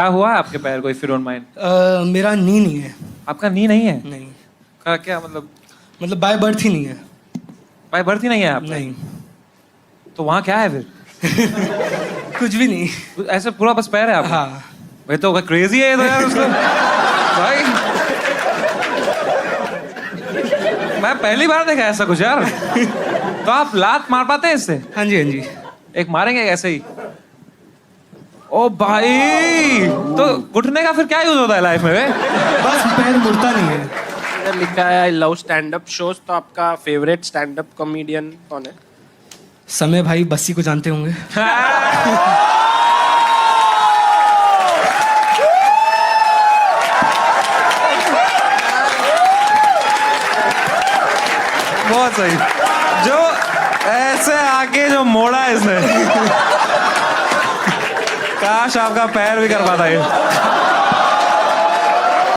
क्या हुआ है आपके पैर को, इफ यू डोंट माइंड? मेरा नी नहीं है। आपका नी नहीं है? नहीं, क्या मतलब बाय बर्थ ही नहीं है। बाय बर्थ ही नहीं है आप? नहीं, तो वहाँ क्या है फिर? कुछ भी नहीं। ऐसे पूरा बस पैर है आपका? हाँ। भाई तो क्रेजी है ये तो यार उसको। भाई मैं पहली बार देखा ऐसा कुछ यार। तो आप लात मार पाते हैं इससे? हाँ जी, हाँ जी। एक मारेंगे ऐसे ही? ओ भाई, तो घुटने का फिर क्या यूज होता है लाइफ में? बस पैर मुड़ता नहीं है। इधर लिखा है I love stand up shows. तो आपका फेवरेट स्टैंड अप कॉमेडियन कौन है? समय भाई बस्सी को जानते होंगे। बहुत सही। जो ऐसे आके जो मोड़ा इसने, काश आपका पैर भी कर पाता ये।